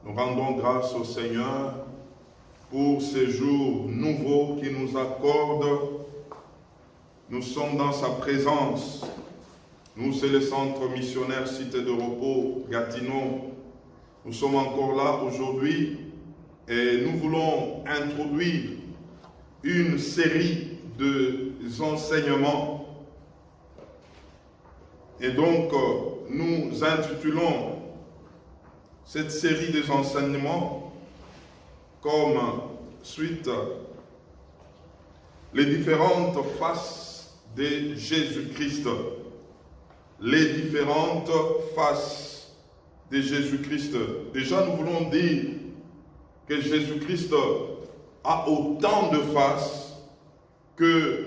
Nous rendons grâce au Seigneur pour ces jours nouveaux qu'il nous accorde. Nous sommes dans sa présence. Nous, c'est le centre missionnaire Cité de Repos, Gatineau. Nous sommes encore là aujourd'hui et nous voulons introduire une série d'enseignements. Et donc, nous intitulons cette série des enseignements comme suite les différentes faces de Jésus-Christ. Les différentes faces de Jésus-Christ. Déjà, nous voulons dire que Jésus-Christ a autant de faces que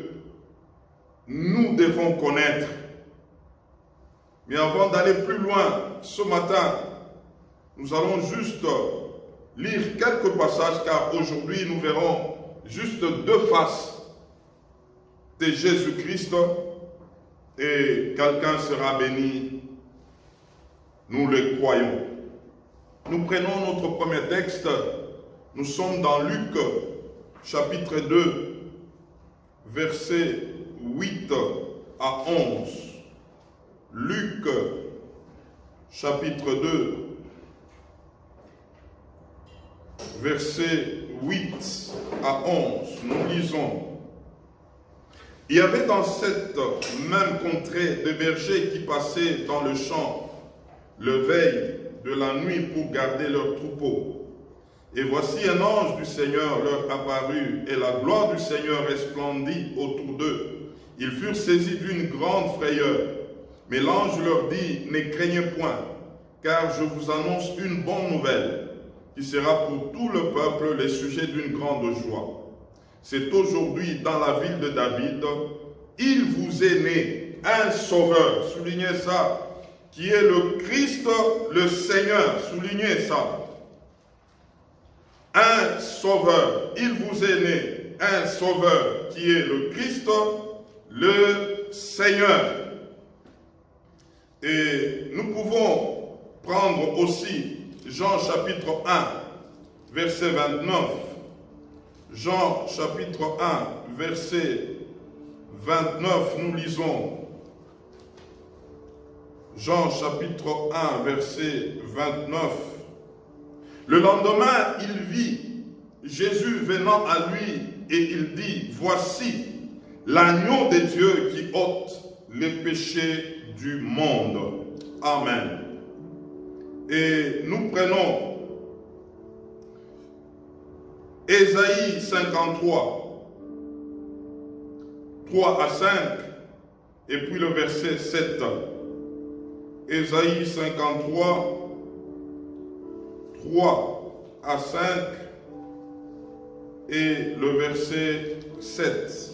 nous devons connaître. Mais avant d'aller plus loin, ce matin, nous allons juste lire quelques passages, car aujourd'hui nous verrons juste deux faces de Jésus-Christ et quelqu'un sera béni. Nous le croyons. Nous prenons notre premier texte. Nous sommes dans Luc, chapitre 2, versets 8 à 11. Luc, chapitre 2, versets 8 à 11. Nous lisons. Il y avait dans cette même contrée des bergers qui passaient dans le champ le veille de la nuit pour garder leurs troupeaux. Et voici un ange du Seigneur leur apparut, et la gloire du Seigneur resplendit autour d'eux. Ils furent saisis d'une grande frayeur. Mais l'ange leur dit, ne craignez point, car je vous annonce une bonne nouvelle, qui sera pour tout le peuple le sujet d'une grande joie. C'est aujourd'hui dans la ville de David, il vous est né un sauveur, soulignez ça, qui est le Christ, le Seigneur, soulignez ça. Un sauveur, il vous est né un sauveur qui est le Christ, le Seigneur. Et nous pouvons prendre aussi Jean chapitre 1, verset 29. Jean chapitre 1, verset 29, nous lisons. Jean chapitre 1, verset 29. Le lendemain, il vit Jésus venant à lui et il dit, voici l'agneau de Dieu qui ôte les péchés du monde. Amen. Et nous prenons Ésaïe 53, 3 à 5, et puis le verset 7. Ésaïe 53, 3 à 5, et le verset 7.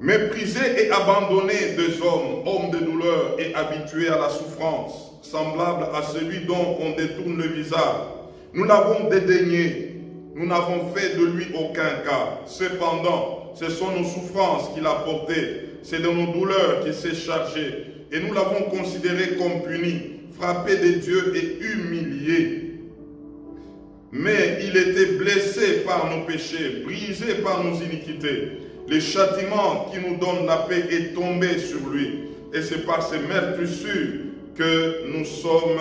Méprisé et abandonné des hommes, homme de douleur et habitué à la souffrance, semblable à celui dont on détourne le visage. Nous l'avons dédaigné, nous n'avons fait de lui aucun cas. Cependant, ce sont nos souffrances qu'il a portées, c'est de nos douleurs qu'il s'est chargé, et nous l'avons considéré comme puni, frappé de Dieu et humilié. Mais il était blessé par nos péchés, brisé par nos iniquités. Le châtiment qui nous donne la paix est tombé sur lui. Et c'est par ses meurtrissures que nous sommes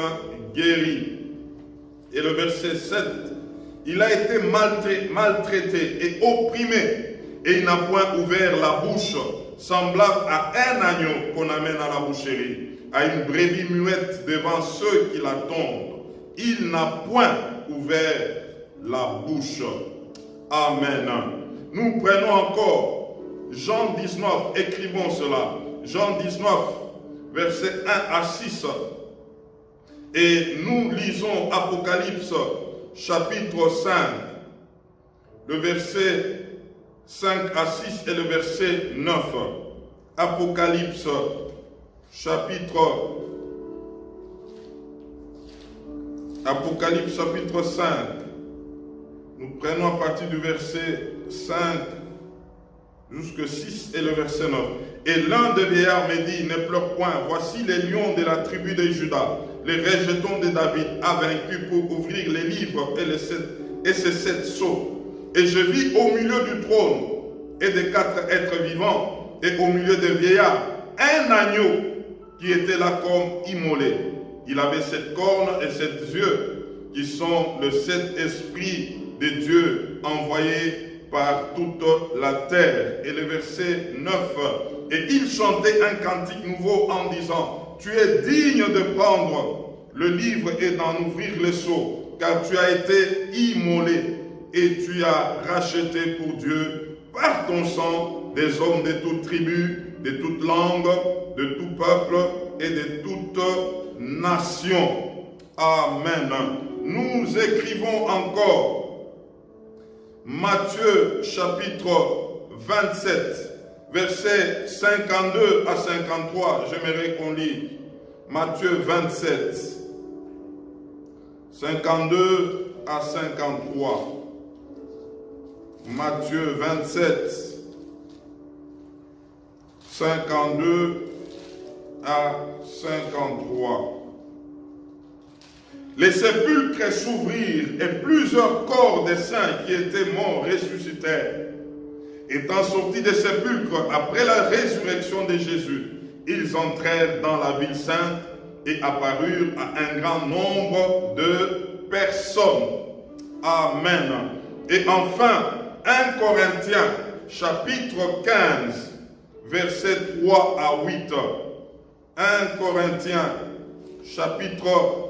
guéris. Et le verset 7. Il a été maltraité et opprimé. Et il n'a point ouvert la bouche, semblable à un agneau qu'on amène à la boucherie, à une brebis muette devant ceux qui l'attendent. Il n'a point ouvert la bouche. Amen. Nous prenons encore Jean 19, écrivons cela. Jean 19, versets 1 à 6. Et nous lisons Apocalypse, chapitre 5, le verset 5 à 6 et le verset 9. Apocalypse, chapitre 5. Nous prenons à partir du verset 5 jusqu'au 6 et le verset 9. Et l'un des vieillards me dit, ne pleure point, voici les lions de la tribu de Juda, les rejetons de David, a vaincu pour ouvrir les livres et ces 7 sceaux. Et je vis au milieu du trône et des 4 êtres vivants, et au milieu des vieillards, un agneau qui était là comme immolé. Il avait 7 cornes et 7 yeux, qui sont les 7 esprits de Dieu envoyés par toute la terre. Et le verset 9, et il chantait un cantique nouveau en disant, tu es digne de prendre le livre et d'en ouvrir les sceaux, car tu as été immolé et tu as racheté pour Dieu par ton sang des hommes de toute tribu, de toute langue, de tout peuple et de toute nation. Amen. Nous écrivons encore Matthieu chapitre 27, versets 52 à 53. J'aimerais qu'on lit Matthieu 27, 52 à 53. Matthieu 27, 52 à 53. Les sépulcres s'ouvrirent et plusieurs corps des saints qui étaient morts ressuscitèrent. Étant sortis des sépulcres après la résurrection de Jésus, ils entrèrent dans la ville sainte et apparurent à un grand nombre de personnes. Amen. Et enfin, 1 Corinthiens chapitre 15, versets 3 à 8. 1 Corinthiens chapitre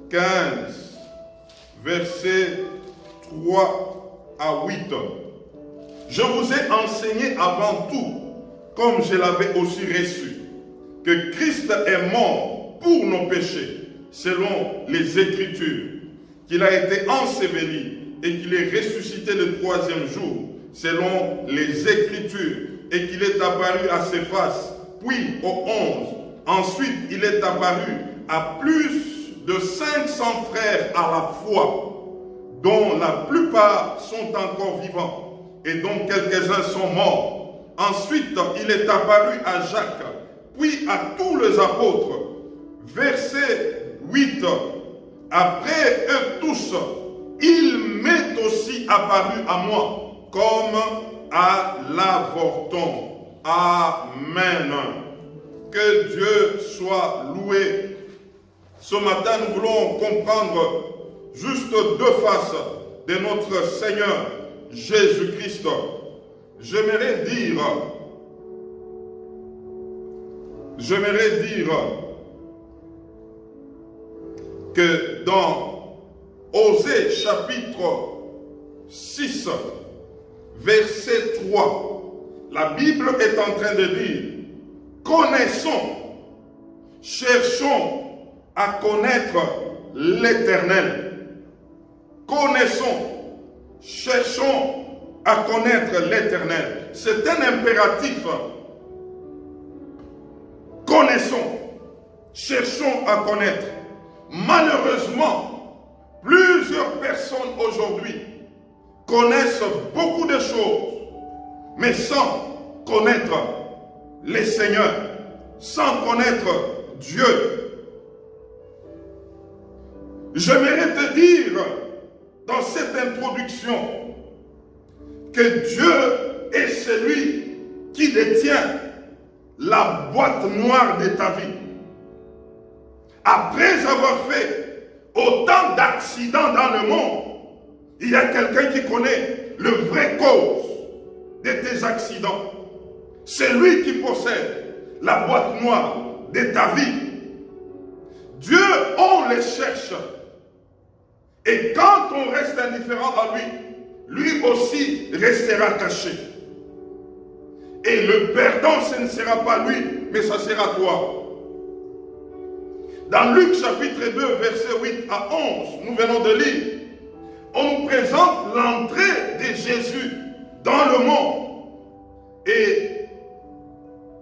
15, versets 3 à 8. Je vous ai enseigné avant tout, comme je l'avais aussi reçu, que Christ est mort pour nos péchés, selon les Écritures, qu'il a été enseveli et qu'il est ressuscité le 3e jour, selon les Écritures, et qu'il est apparu à Céphas, puis aux 11. Ensuite, il est apparu à plus de 500 frères à la fois, dont la plupart sont encore vivants et dont quelques-uns sont morts. Ensuite, il est apparu à Jacques, puis à tous les apôtres. Verset 8. Après eux tous, il m'est aussi apparu à moi, comme à l'avorton. Amen. Que Dieu soit loué. Ce matin, nous voulons comprendre juste 2 faces de notre Seigneur Jésus-Christ. J'aimerais dire que dans Osée chapitre 6, verset 3, la Bible est en train de dire, connaissons, cherchons à connaître l'Éternel. Connaissons, cherchons à connaître l'Éternel. C'est un impératif. Connaissons, cherchons à connaître. Malheureusement, plusieurs personnes aujourd'hui connaissent beaucoup de choses, mais sans connaître les seigneurs, sans connaître Dieu. J'aimerais te dire dans cette introduction que Dieu est celui qui détient la boîte noire de ta vie. Après avoir fait autant d'accidents dans le monde, il y a quelqu'un qui connaît le vrai cause de tes accidents. C'est lui qui possède la boîte noire de ta vie. Dieu, on le cherche. Et quand on reste indifférent à lui, lui aussi restera caché. Et le perdant, ce ne sera pas lui, mais ça sera toi. Dans Luc chapitre 2, verset 8 à 11, nous venons de lire, on nous présente l'entrée de Jésus dans le monde. Et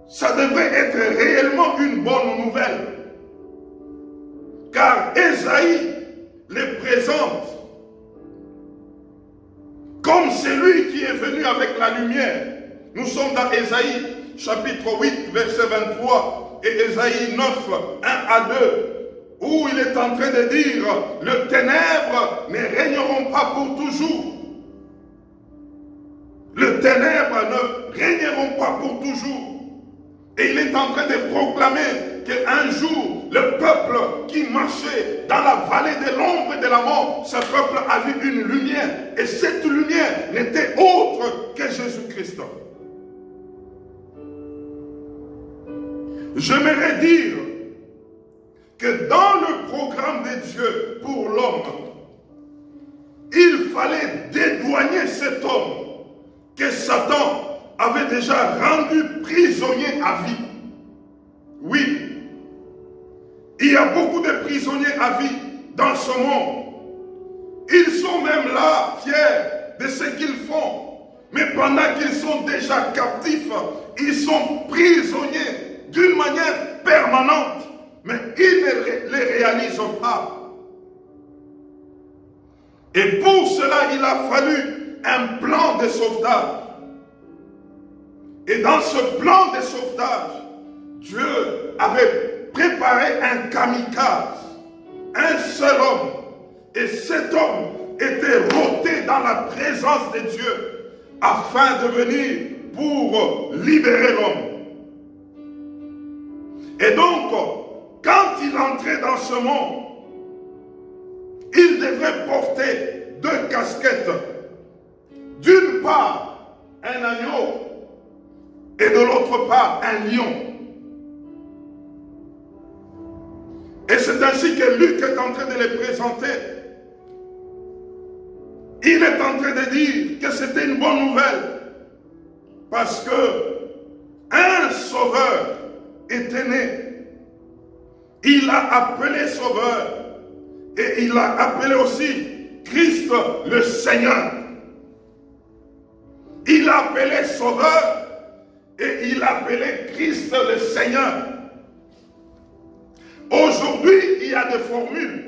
ça devrait être réellement une bonne nouvelle. Car Ésaïe les présente comme celui qui est venu avec la lumière Nous sommes dans Ésaïe, chapitre 8, verset 23, et Ésaïe 9, 1 à 2, où il est en train de dire, les ténèbres ne régneront pas pour toujours. Les ténèbres ne régneront pas pour toujours. Et il est en train de proclamer qu'un jour, le peuple qui marchait dans la vallée de l'ombre et de la mort, ce peuple a vu une lumière. Et cette lumière n'était autre que Jésus-Christ. J'aimerais dire que dans le programme de Dieu pour l'homme, il fallait dédouaner cet homme que Satan avait déjà rendu prisonnier à vie. Oui, il y a beaucoup de prisonniers à vie dans ce monde. Ils sont même là, fiers de ce qu'ils font. Mais pendant qu'ils sont déjà captifs, ils sont prisonniers d'une manière permanente. Mais ils ne les réalisent pas. Et pour cela, il a fallu un plan de sauvetage. Et dans ce plan de sauvetage, Dieu avait préparé un kamikaze, un seul homme. Et cet homme était roté dans la présence de Dieu afin de venir pour libérer l'homme. Et donc, quand il entrait dans ce monde, il devait porter deux casquettes. D'une part, un agneau, et de l'autre part, un lion. Et c'est ainsi que Luc est en train de les présenter. Il est en train de dire que c'était une bonne nouvelle. Parce que un sauveur était né. Il a appelé sauveur. Et il a appelé aussi Christ le Seigneur. Il a appelé sauveur. Et il appelait Christ le Seigneur. Aujourd'hui, il y a des formules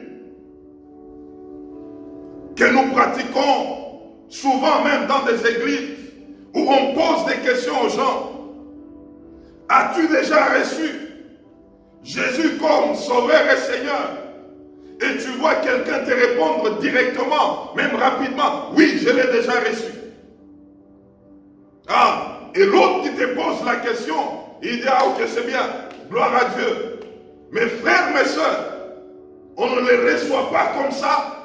que nous pratiquons souvent même dans des églises où on pose des questions aux gens. As-tu déjà reçu Jésus comme Sauveur et Seigneur? Et tu vois quelqu'un te répondre directement, même rapidement, oui, je l'ai déjà reçu. Ah, et l'autre qui te pose la question, il dit, ah ok, c'est bien, gloire à Dieu. Mes frères, mes soeurs, on ne les reçoit pas comme ça,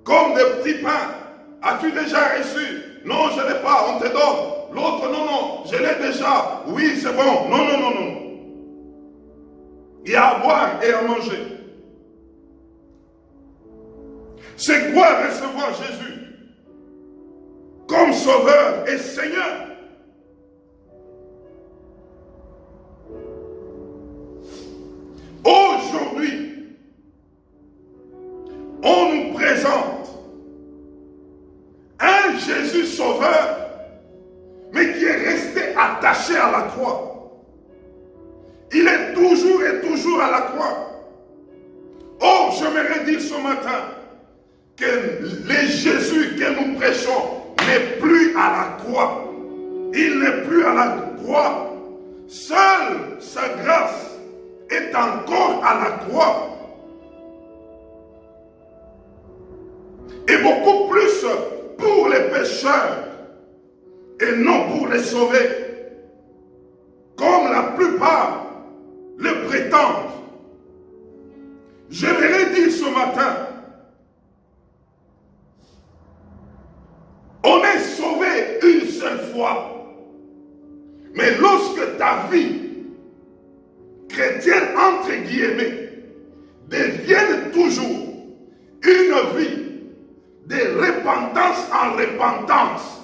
comme des petits pains. As-tu déjà reçu? Non, je ne l'ai pas, on te donne. L'autre, non, non, je l'ai déjà. Oui, c'est bon. Non, non, non, non. Il y a à boire et à manger. C'est quoi recevoir Jésus comme Sauveur et Seigneur? Aujourd'hui, on nous présente un Jésus sauveur, mais qui est resté attaché à la croix. Il est toujours et toujours à la croix. Oh, j'aimerais dire ce matin que le Jésus que nous prêchons n'est plus à la croix. Il n'est plus à la croix. Seule sa grâce est encore à la croix. Et beaucoup plus pour les pécheurs et non pour les sauver, comme la plupart le prétendent. J'aimerais dire ce matin, on est sauvé une seule fois, mais lorsque ta vie chrétienne, entre guillemets, devienne toujours une vie de repentance en repentance,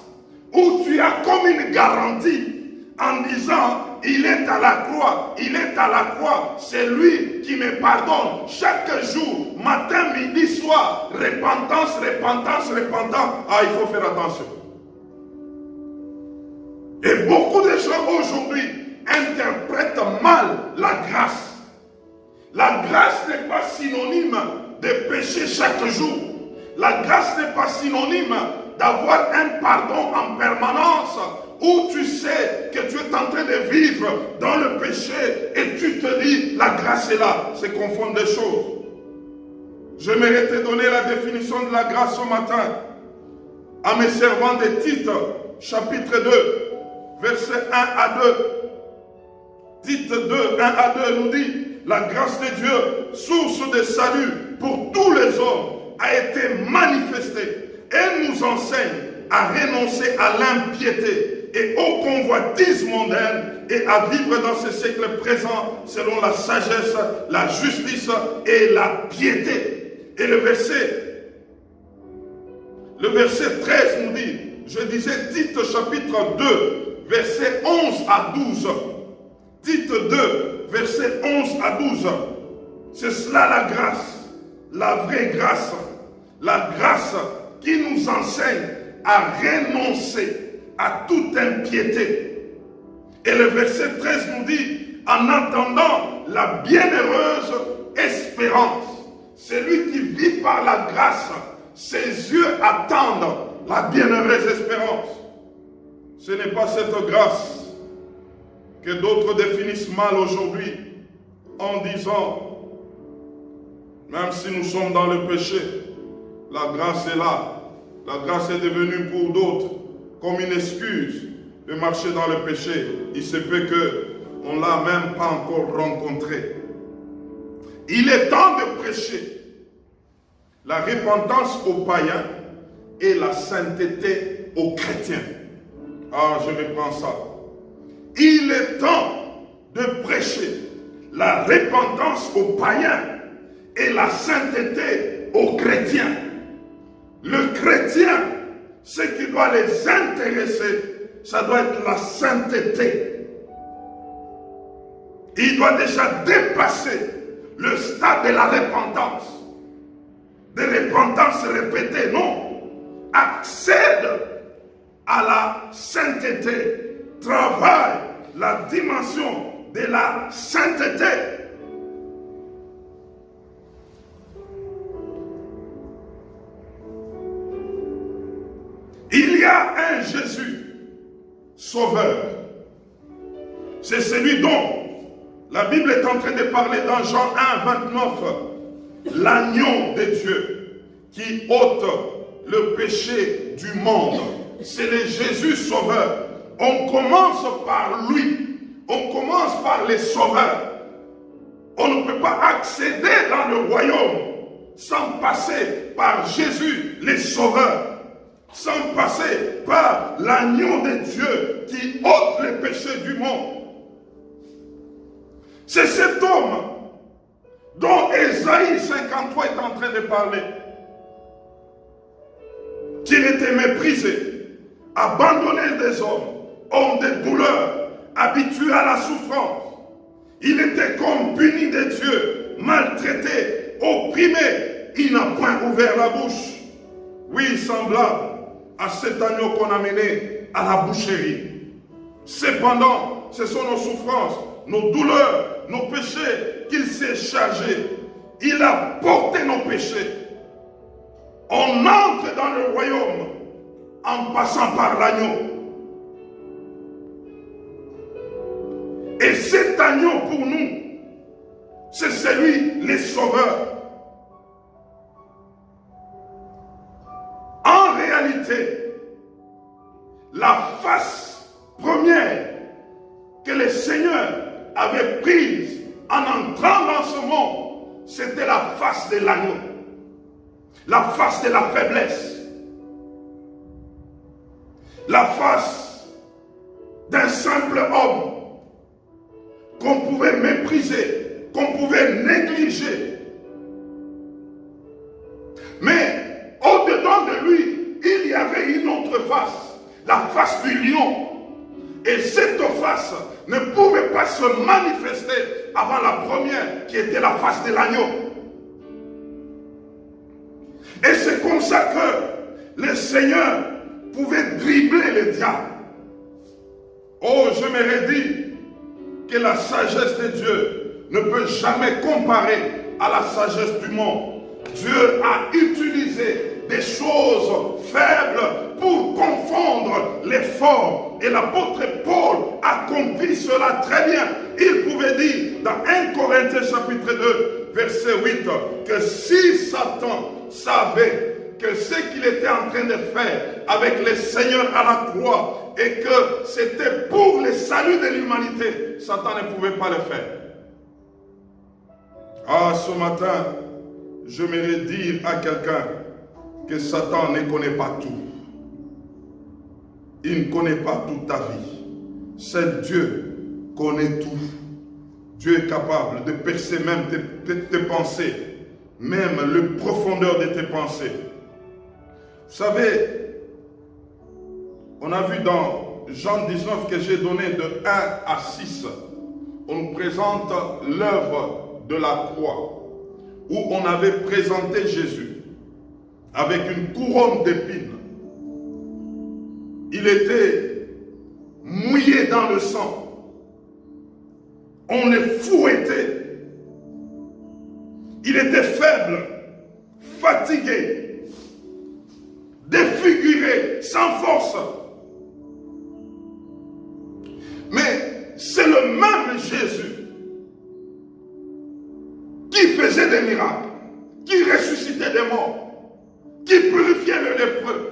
où tu as comme une garantie en disant, il est à la croix, il est à la croix, c'est lui qui me pardonne chaque jour, matin, midi, soir, repentance, repentance, repentance. Ah, il faut faire attention. Et beaucoup de gens aujourd'hui interprètent mal la grâce. La grâce n'est pas synonyme de pécher chaque jour. La grâce n'est pas synonyme d'avoir un pardon en permanence où tu sais que tu es en train de vivre dans le péché et tu te dis la grâce est là. C'est confondre des choses. J'aimerais te donner la définition de la grâce ce matin en me servant de Tite, chapitre 2, versets 1 à 2. Tite 2, 1 à 2 nous dit: la grâce de Dieu, source de salut pour tous les hommes, a été manifestée. Elle nous enseigne à renoncer à l'impiété et aux convoitises mondaines et à vivre dans ce siècle présent selon la sagesse, la justice et la piété. Et le verset 13 nous dit, je disais Tite chapitre 2, verset 11 à 12. Tite 2, verset 11 à 12. C'est cela la grâce, la vraie grâce, la grâce qui nous enseigne à renoncer à toute impiété. Et le verset 13 nous dit, en attendant la bienheureuse espérance. Celui qui vit par la grâce, ses yeux attendent la bienheureuse espérance. Ce n'est pas cette grâce que d'autres définissent mal aujourd'hui en disant, même si nous sommes dans le péché, la grâce est là. La grâce est devenue pour d'autres comme une excuse de marcher dans le péché. Il se peut qu'on ne l'a même pas encore rencontré. Il est temps de prêcher la repentance aux païens et la sainteté aux chrétiens. Ah, je reprends ça. Il est temps de prêcher la repentance aux païens et la sainteté aux chrétiens. Le chrétien, ce qui doit les intéresser, ça doit être la sainteté. Il doit déjà dépasser le stade de la repentance. De repentance répétée, non. Accède à la sainteté. Travaille la dimension de la sainteté. Il y a un Jésus sauveur. C'est celui dont la Bible est en train de parler dans Jean 1, 29. L'agneau de Dieu qui ôte le péché du monde. C'est le Jésus sauveur. On commence par lui. On commence par les sauveurs. On ne peut pas accéder dans le royaume sans passer par Jésus, les sauveurs. Sans passer par l'agneau de Dieu qui ôte les péchés du monde. C'est cet homme dont Ésaïe 53 est en train de parler. Qu'il était méprisé, abandonné des hommes, homme de douleur, habitué à la souffrance. Il était comme puni de Dieu, maltraité, opprimé. Il n'a point ouvert la bouche. Oui, semblable à cet agneau qu'on a mené à la boucherie. Cependant, ce sont nos souffrances, nos douleurs, nos péchés qu'il s'est chargé. Il a porté nos péchés. On entre dans le royaume en passant par l'agneau. Et cet agneau pour nous, c'est celui, les sauveurs. En réalité, la face première que le Seigneur avait prise en entrant dans ce monde, c'était la face de l'agneau, la face de la faiblesse, la face d'un simple homme qu'on pouvait mépriser, qu'on pouvait négliger. Mais au-dedans de lui, il y avait une autre face, la face du lion. Et cette face ne pouvait pas se manifester avant la première, qui était la face de l'agneau. Et c'est comme ça que le Seigneur pouvait dribbler le diable. Oh, je m'aurais dit que la sagesse de Dieu ne peut jamais comparer à la sagesse du monde. Dieu a utilisé des choses faibles pour confondre les forts. Et l'apôtre Paul accomplit cela très bien. Il pouvait dire dans 1 Corinthiens chapitre 2, verset 8, que si Satan savait que ce qu'il était en train de faire avec le Seigneur à la croix et que c'était pour le salut de l'humanité, Satan ne pouvait pas le faire. Ah, ce matin, j'aimerais dire à quelqu'un que Satan ne connaît pas tout. Il ne connaît pas toute ta vie. Seul Dieu connaît tout. Dieu est capable de percer même tes pensées, même le profondeur de tes pensées. Vous savez, on a vu dans Jean 19 que j'ai donné de 1 à 6, on nous présente l'œuvre de la croix, où on avait présenté Jésus avec une couronne d'épines. Il était mouillé dans le sang. On le fouettait. Il était faible, fatigué, défiguré, sans force. Mais c'est le même Jésus qui faisait des miracles, qui ressuscitait des morts, qui purifiait le lépreux.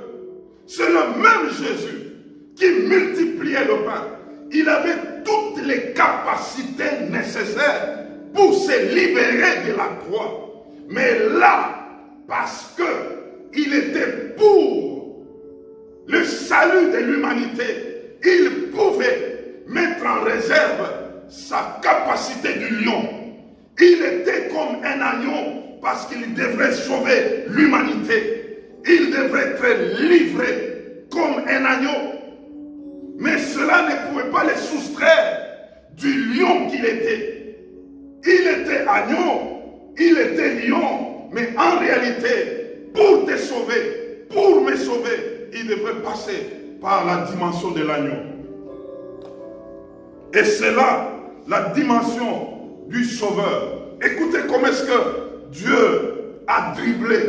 C'est le même Jésus qui multipliait le pain. Il avait toutes les capacités nécessaires pour se libérer de la croix. Mais là, parce qu'il était pour le salut de l'humanité, il pouvait mettre en réserve sa capacité du lion. Il était comme un agneau parce qu'il devrait sauver l'humanité. Il devrait être livré comme un agneau. Mais cela ne pouvait pas le soustraire du lion qu'il était. Il était agneau, il était lion, mais en réalité, pour te sauver, pour me sauver, il devrait passer par la dimension de l'agneau. Et c'est là la dimension du sauveur. Écoutez comment est-ce que Dieu a dribblé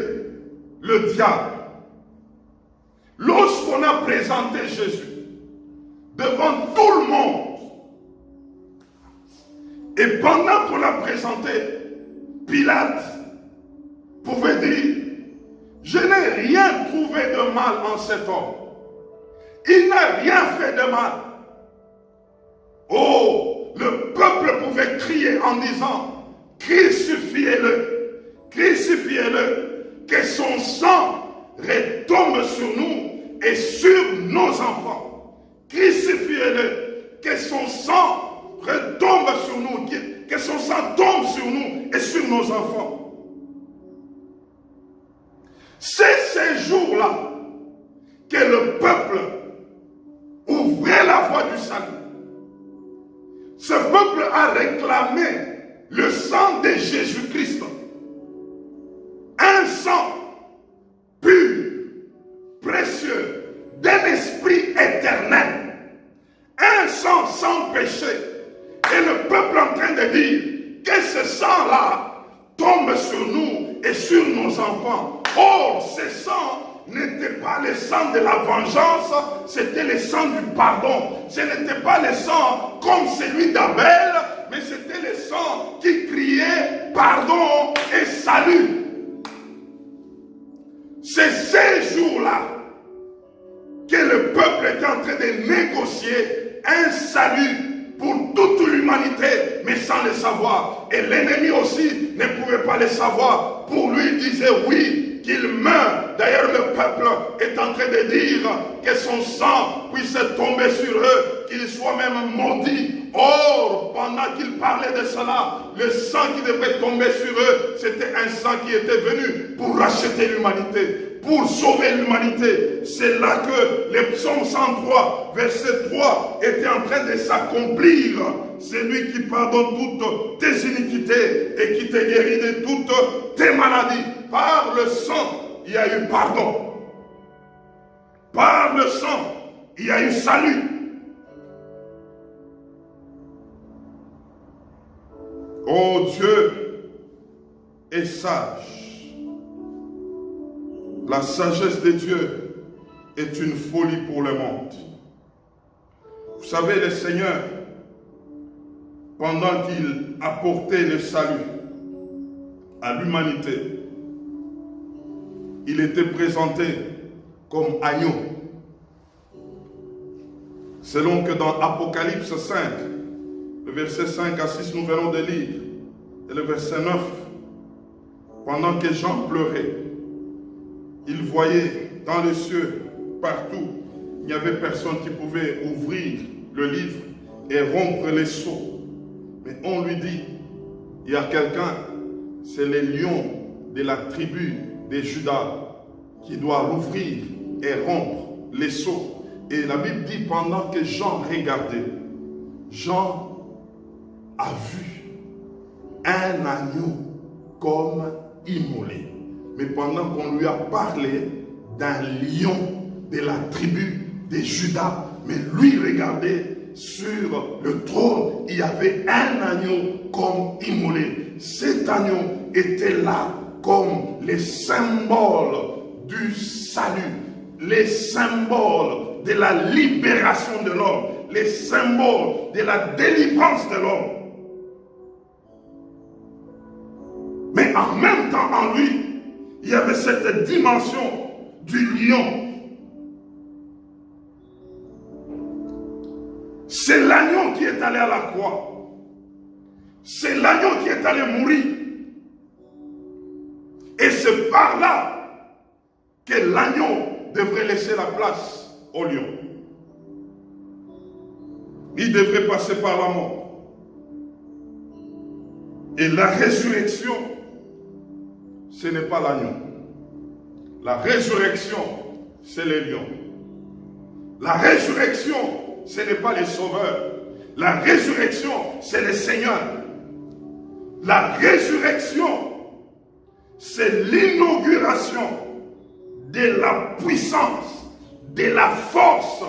le diable. Lorsqu'on a présenté Jésus devant tout le monde, et pendant qu'on l'a présenté, Pilate pouvait dire: je n'ai rien trouvé de mal en cet homme. Il n'a rien fait de mal. Oh, le peuple pouvait crier en disant: crucifiez-le, crucifiez-le, que son sang retombe sur nous et sur nos enfants. Crucifiez-le, que son sang retombe sur nous, que son sang tombe sur nous et sur nos enfants. C'est ces jours-là que le peuple ouvrait la voie du salut. Ce peuple a réclamé le sang de Jésus-Christ. Un sang pur, précieux, d'un esprit éternel. Un sang sans péché. Et le peuple est en train de dire que ce sang-là tombe sur nous et sur nos enfants. Or, ce sang n'était pas le sang de la vengeance, c'était le sang du pardon. Ce n'était pas le sang comme celui d'Abel, mais c'était le sang qui criait pardon et salut. C'est ces jours-là que le peuple est en train de négocier un salut pour toute l'humanité, mais sans le savoir. Et l'ennemi aussi ne pouvait pas le savoir. Pour lui, il disait oui, qu'il meurt. D'ailleurs, le peuple est en train de dire que son sang puisse tomber sur eux, qu'ils soient même maudits. Or, pendant qu'il parlait de cela, le sang qui devait tomber sur eux, c'était un sang qui était venu pour racheter l'humanité, pour sauver l'humanité. C'est là que le psaume 103, verset 3, était en train de s'accomplir. C'est lui qui pardonne toutes tes iniquités et qui te guérit de toutes tes maladies. Par le sang, il y a eu pardon. Par le sang, il y a eu salut. Oh, Dieu est sage. La sagesse de Dieu est une folie pour le monde. savez, le Seigneur, pendant qu'il apportait le salut à l'humanité, il était présenté comme agneau. Selon que dans Apocalypse 5, le verset 5 à 6, nous venons de lire, et le verset 9, pendant que Jean pleurait, il voyait dans les cieux, partout, il n'y avait personne qui pouvait ouvrir le livre et rompre les sceaux. Mais on lui dit, il y a quelqu'un, c'est le lion de la tribu de Judas qui doit l'ouvrir et rompre les sceaux. Et la Bible dit, pendant que Jean regardait, Jean a vu un agneau comme immolé. Mais pendant qu'on lui a parlé d'un lion de la tribu de Judas, mais lui regardait sur le trône, il y avait un agneau comme immolé. Cet agneau était là comme les symboles du salut, les symboles de la libération de l'homme, les symboles de la délivrance de l'homme. Mais en même temps, en lui, il y avait cette dimension du lion. C'est l'agneau qui est allé à la croix. C'est l'agneau qui est allé mourir. Et c'est par là que l'agneau devrait laisser la place au lion. Il devrait passer par la mort. Et la résurrection, ce n'est pas l'agneau. La résurrection, c'est les lions. La résurrection, ce n'est pas les sauveurs. La résurrection, c'est le Seigneur. La résurrection, c'est l'inauguration de la puissance, de la force.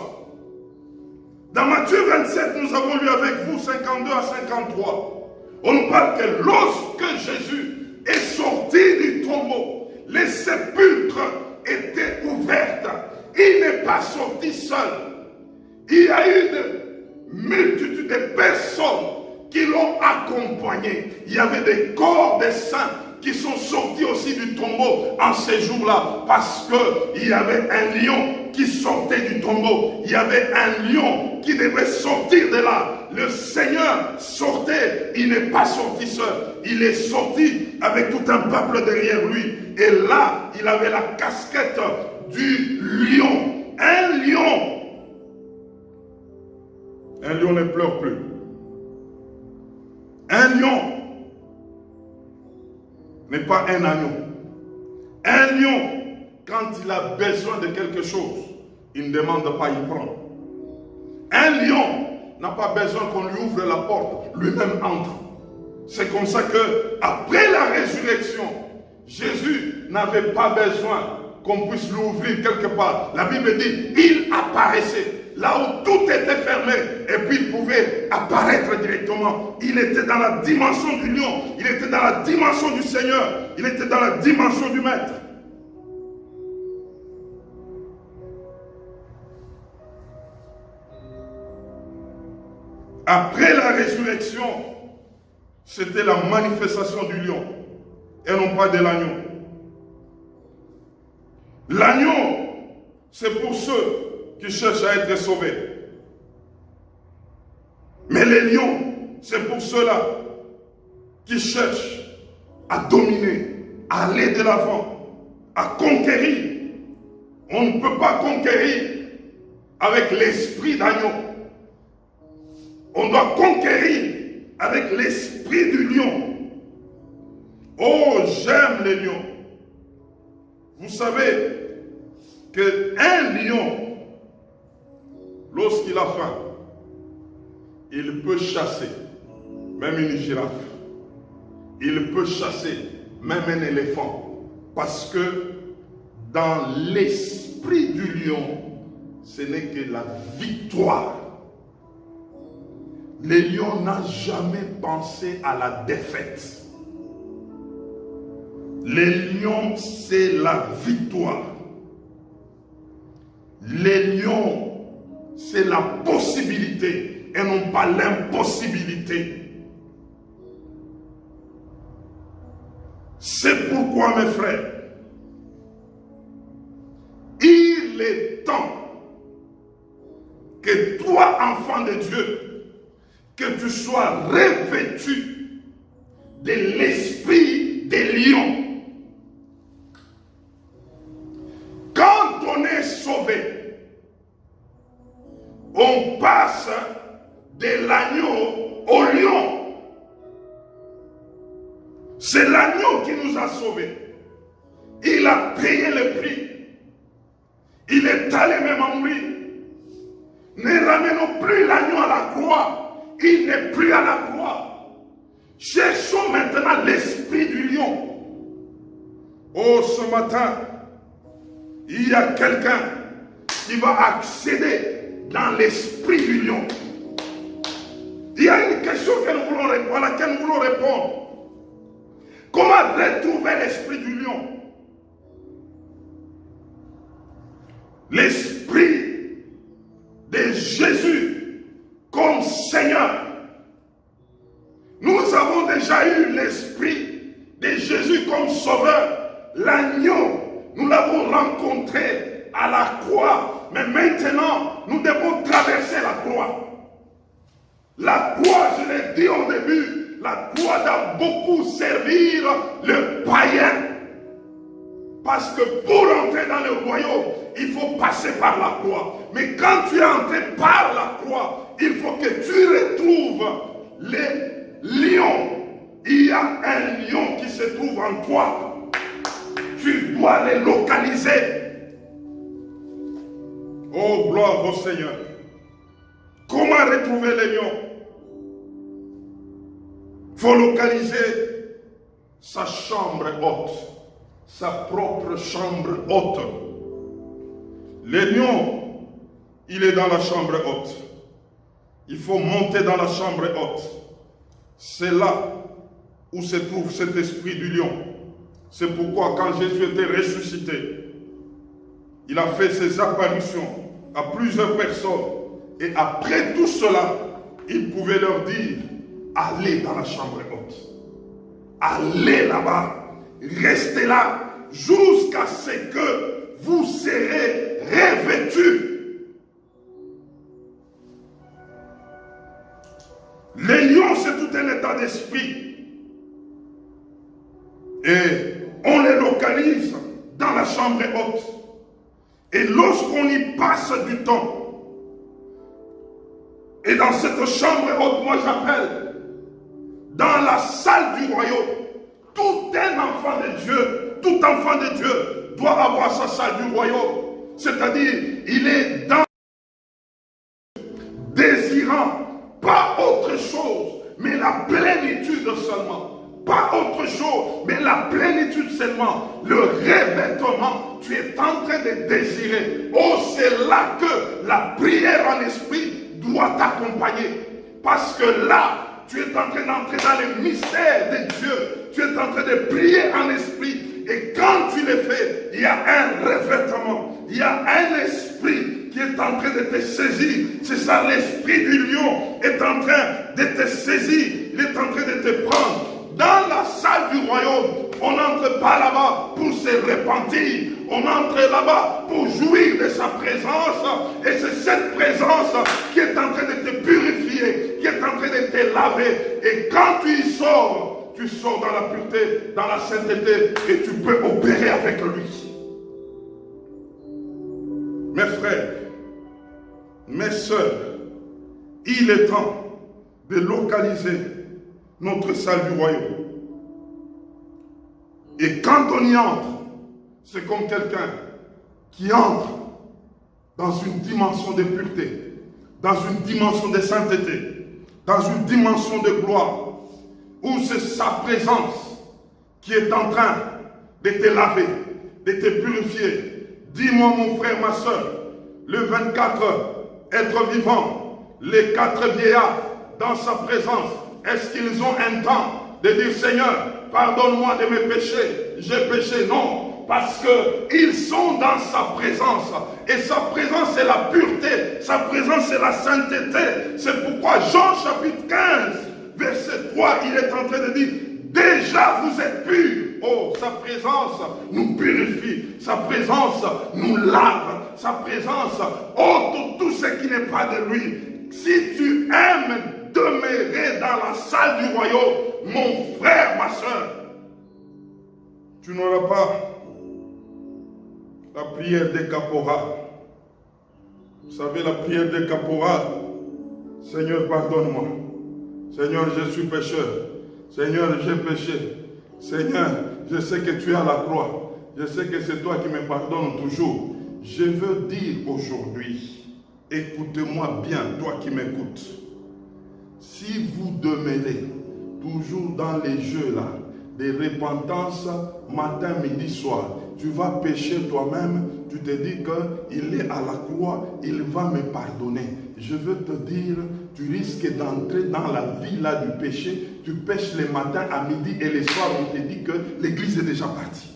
Dans Matthieu 27, nous avons lu avec vous 52 à 53. On nous parle que lorsque Jésus est sorti du tombeau, les sépulcres étaient ouvertes. Il n'est pas sorti seul. Il y a eu une multitude de personnes qui l'ont accompagné. Il y avait des corps des saints qui sont sortis aussi du tombeau en ces jours-là, parce qu'il y avait un lion qui sortait du tombeau. Il y avait un lion qui devait sortir de là. Le Seigneur sortait, il n'est pas sorti seul. Il est sorti avec tout un peuple derrière lui. Et là, il avait la casquette du lion. Un lion. Un lion ne pleure plus. Un lion n'est pas un agneau. Un lion, quand il a besoin de quelque chose, il ne demande pas, il prend. Un lion n'a pas besoin qu'on lui ouvre la porte, lui-même entre. C'est comme ça que, après la résurrection, Jésus n'avait pas besoin qu'on puisse l'ouvrir quelque part. La Bible dit, il apparaissait là où tout était fermé, et puis il pouvait apparaître directement. Il était dans la dimension du lion, il était dans la dimension du Seigneur, il était dans la dimension du Maître. Après la résurrection, c'était la manifestation du lion, et non pas de l'agneau. L'agneau, c'est pour ceux qui cherchent à être sauvés. Mais les lions, c'est pour ceux-là qui cherchent à dominer, à aller de l'avant, à conquérir. On ne peut pas conquérir avec l'esprit d'agneau. On doit conquérir avec l'esprit du lion. Oh, j'aime les lions. Vous savez qu'un lion, lorsqu'il a faim, il peut chasser même une girafe. Il peut chasser même un éléphant. Parce que dans l'esprit du lion, ce n'est que la victoire. Le lion n'a jamais pensé à la défaite. Le lion, c'est la victoire. Les lions c'est la possibilité et non pas l'impossibilité. C'est pourquoi, mes frères, il est temps que toi, enfant de Dieu, que tu sois revêtu de l'esprit des lions. Quand on est sauvé, on passe de l'agneau au lion. C'est l'agneau qui nous a sauvés. Il a payé le prix. Il est allé même en mourir. Ne ramenons plus l'agneau à la croix. Il n'est plus à la croix. Cherchons maintenant l'esprit du lion. Oh, ce matin, il y a quelqu'un qui va accéder dans l'esprit du lion. Il y a une question à laquelle nous voulons répondre. Comment retrouver l'esprit du lion? L'esprit de Jésus comme Seigneur. Nous avons déjà eu l'esprit de Jésus comme Sauveur. L'agneau, nous l'avons rencontré à la croix. Mais maintenant, nous devons traverser la croix. La croix, je l'ai dit au début, la croix doit beaucoup servir le païen. Parce que pour entrer dans le royaume, il faut passer par la croix. Mais quand tu es entré par la croix, il faut que tu retrouves les lions. Il y a un lion qui se trouve en toi. Tu dois les localiser. Oh, gloire au Seigneur. Comment retrouver les lions? Il faut localiser sa chambre haute, sa propre chambre haute. Le lion, il est dans la chambre haute. Il faut monter dans la chambre haute. C'est là où se trouve cet esprit du lion. C'est pourquoi quand Jésus était ressuscité, il a fait ses apparitions à plusieurs personnes. Et après tout cela, il pouvait leur dire, allez dans la chambre haute. Allez là-bas. Restez là jusqu'à ce que vous serez revêtus. Les lions, c'est tout un état d'esprit. Et on les localise dans la chambre haute. Et lorsqu'on y passe du temps, et dans cette chambre haute, moi j'appelle, dans la salle du royaume, tout un enfant de Dieu, tout enfant de Dieu doit avoir sa salle du royaume. C'est-à-dire, il est dans désirant, pas autre chose, mais la plénitude seulement. Pas autre chose, mais la plénitude seulement. Le revêtement, tu es en train de désirer. Oh, c'est là que la prière en esprit doit t'accompagner. Parce que là, tu es en train d'entrer dans le mystère de Dieu. Tu es en train de prier en esprit. Et quand tu le fais, il y a un revêtement. Il y a un esprit qui est en train de te saisir. C'est ça, l'esprit du lion est en train de te saisir. Il est en train de te prendre. Dans la salle du royaume, on n'entre pas là-bas pour se repentir. On entre là-bas pour jouir de sa présence. Et c'est cette présence qui est en train de te purifier, qui est en train de te laver. Et quand tu y sors, tu sors dans la pureté, dans la sainteté, et tu peux opérer avec lui. Mes frères, mes sœurs, il est temps de localiser notre salle du royaume. Et quand on y entre, c'est comme quelqu'un qui entre dans une dimension de pureté, dans une dimension de sainteté, dans une dimension de gloire, où c'est sa présence qui est en train de te laver, de te purifier. Dis-moi mon frère, ma soeur, le 24 êtres vivants, les 4 vieillards dans sa présence, est-ce qu'ils ont un temps de dire Seigneur, pardonne-moi de mes péchés, j'ai péché? Non. parce qu'ils sont dans sa présence. Et sa présence, c'est la pureté. Sa présence, c'est la sainteté. C'est pourquoi Jean chapitre 15, verset 3, il est en train de dire, déjà vous êtes purs. Oh, sa présence nous purifie. Sa présence nous lave. Sa présence ôte tout ce qui n'est pas de lui. Si tu aimes demeurer dans la salle du royaume, mon frère, ma soeur, tu n'auras pas la prière des caporaux. Vous savez, la prière des caporaux, Seigneur, pardonne-moi. Seigneur, je suis pécheur. Seigneur, j'ai péché. Seigneur, je sais que tu es à la croix. Je sais que c'est toi qui me pardonnes toujours. Je veux dire aujourd'hui, écoutez-moi bien, toi qui m'écoutes. Si vous demeurez toujours dans les jeux là, de repentance, matin, midi, soir, tu vas pécher toi-même, tu te dis qu'il est à la croix, il va me pardonner. Je veux te dire, tu risques d'entrer dans la vie là du péché, tu pêches les matins, à midi et les soirs, on te dit que l'église est déjà partie.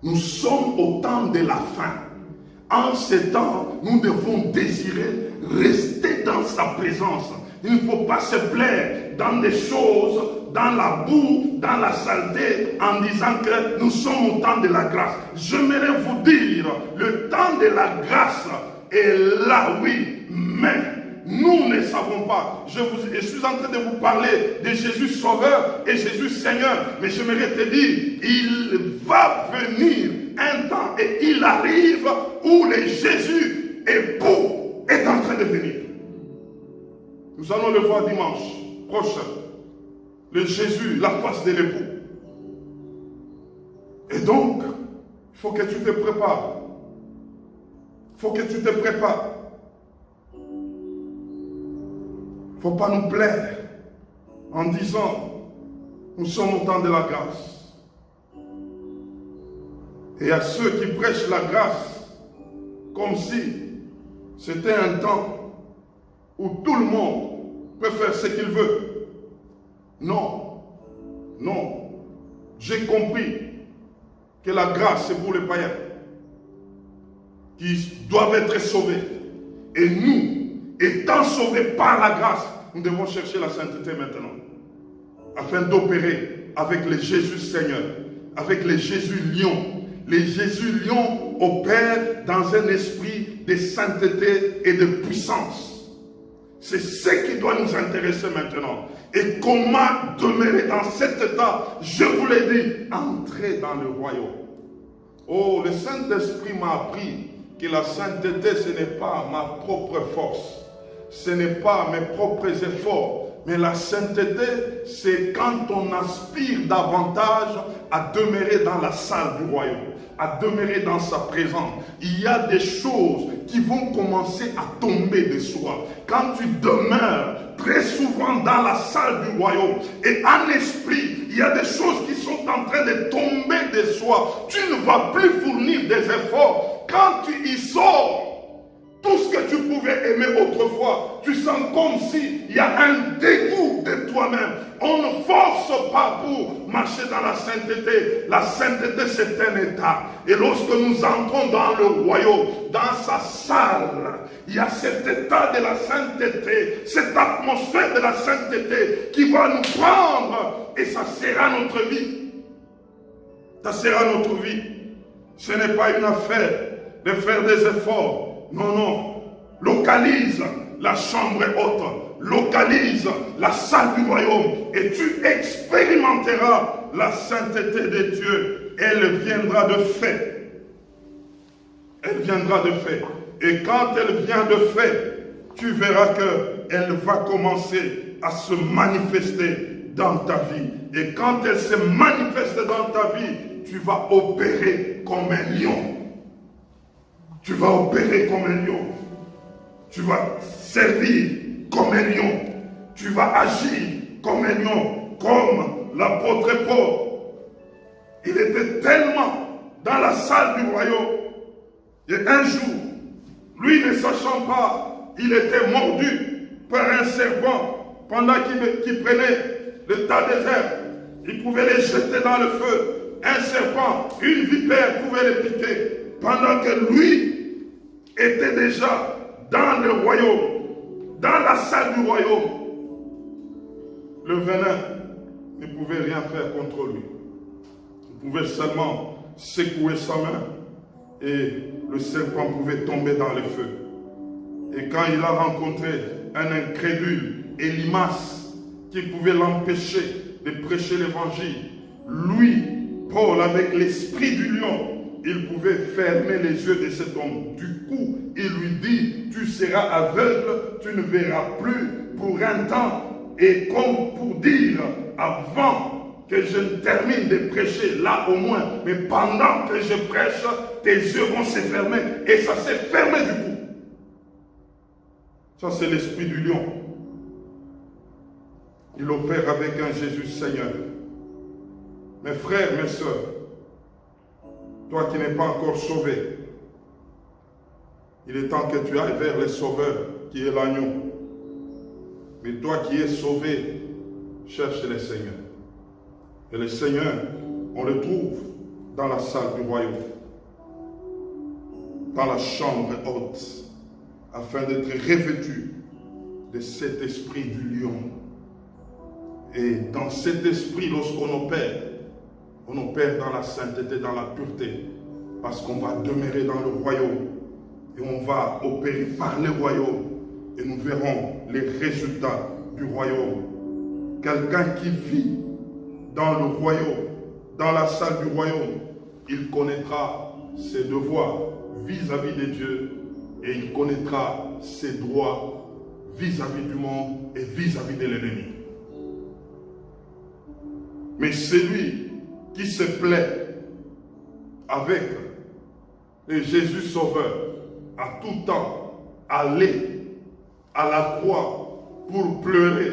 Nous sommes au temps de la fin. En ce temps, nous devons désirer rester dans sa présence. Il ne faut pas se plaire dans des choses, dans la boue, dans la saleté, en disant que nous sommes au temps de la grâce. J'aimerais vous dire, le temps de la grâce est là, oui, mais nous ne savons pas. Je suis en train de vous parler de Jésus Sauveur et Jésus Seigneur, mais j'aimerais te dire, il va venir un temps et il arrive où le Jésus époux est en train de venir. Nous allons le voir dimanche prochain. Le Jésus, la face de l'époux. Et donc, il faut que tu te prépares. Il faut que tu te prépares. Il ne faut pas nous plaire en disant, nous sommes au temps de la grâce. Et à ceux qui prêchent la grâce, comme si c'était un temps où tout le monde peut faire ce qu'il veut. Non, non. J'ai compris que la grâce, c'est pour les païens qui doivent être sauvés. Et nous, étant sauvés par la grâce, nous devons chercher la sainteté maintenant, afin d'opérer avec les Jésus Seigneur, avec les Jésus Lion. Les Jésus Lion opèrent dans un esprit de sainteté et de puissance. C'est ce qui doit nous intéresser maintenant. Et comment demeurer dans cet état? Je vous l'ai dit, entrer dans le royaume. Oh, le Saint-Esprit m'a appris que la sainteté, ce n'est pas ma propre force. Ce n'est pas mes propres efforts. Mais la sainteté, c'est quand on aspire davantage à demeurer dans la salle du royaume, à demeurer dans sa présence. Il y a des choses qui vont commencer à tomber de soi. Quand tu demeures très souvent dans la salle du royaume et en esprit, il y a des choses qui sont en train de tomber de soi. Tu ne vas plus fournir des efforts. Quand tu y sors, tout ce que tu pouvais aimer autrefois, tu sens comme s'il y a un dégoût de toi-même. On ne force pas pour marcher dans la sainteté. La sainteté, c'est un état. Et lorsque nous entrons dans le royaume, dans sa salle, il y a cet état de la sainteté, cette atmosphère de la sainteté qui va nous prendre et ça sera notre vie. Ça sera notre vie. Ce n'est pas une affaire de faire des efforts. Non, non. Localise la chambre haute. Localise la salle du royaume. Et tu expérimenteras la sainteté de Dieu. Elle viendra de fait. Elle viendra de fait. Et quand elle vient de fait, tu verras qu'elle va commencer à se manifester dans ta vie. Et quand elle se manifeste dans ta vie, tu vas opérer comme un lion. Tu vas opérer comme un lion. Tu vas servir comme un lion. Tu vas agir comme un lion. Comme l'apôtre Paul. Il était tellement dans la salle du royaume. Et un jour, lui ne sachant pas, il était mordu par un serpent pendant qu'il prenait le tas des herbes. Il pouvait les jeter dans le feu. un serpent, une vipère pouvait le piquer, pendant que lui était déjà dans le royaume, dans la salle du royaume. Le venin ne pouvait rien faire contre lui. Il pouvait seulement secouer sa main et le serpent pouvait tomber dans le feu. Et quand il a rencontré un incrédule, Élymas, qui pouvait l'empêcher de prêcher l'évangile, lui, Paul, avec l'esprit du lion, il pouvait fermer les yeux de cet homme. Du coup, il lui dit, tu seras aveugle, tu ne verras plus pour un temps. Et comme pour dire, avant que je ne termine de prêcher, là au moins, mais pendant que je prêche, tes yeux vont se fermer. Et ça s'est fermé du coup. Ça, c'est l'esprit du lion. Il opère avec un Jésus Seigneur. Mes frères, mes sœurs, toi qui n'es pas encore sauvé, il est temps que tu ailles vers le Sauveur, qui est l'agneau. Mais toi qui es sauvé, cherche le Seigneur. Et le Seigneur, on le trouve dans la salle du royaume, dans la chambre haute, afin d'être revêtu de cet esprit du lion. Et dans cet esprit, lorsqu'on opère dans la sainteté, dans la pureté, parce qu'on va demeurer dans le royaume, et on va opérer par le royaume, et nous verrons les résultats du royaume. Quelqu'un qui vit dans le royaume, dans la salle du royaume, il connaîtra ses devoirs vis-à-vis de Dieu, et il connaîtra ses droits vis-à-vis du monde et vis-à-vis de l'ennemi. Mais celui qui se plaît avec le Jésus Sauveur à tout temps, aller à la croix pour pleurer,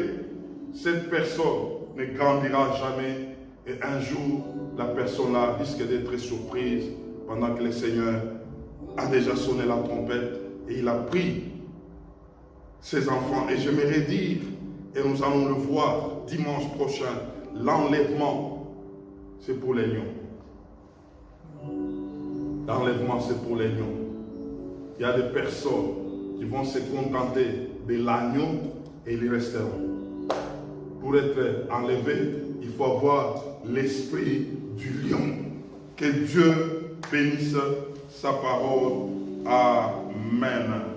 cette personne ne grandira jamais et un jour, la personne-là risque d'être surprise pendant que le Seigneur a déjà sonné la trompette et il a pris ses enfants. Et j'aimerais dire, et nous allons le voir dimanche prochain, l'enlèvement, c'est pour les lions. L'enlèvement, c'est pour les lions. Il y a des personnes qui vont se contenter de l'agneau et ils resteront. Pour être enlevé, il faut avoir l'esprit du lion. Que Dieu bénisse sa parole. Amen.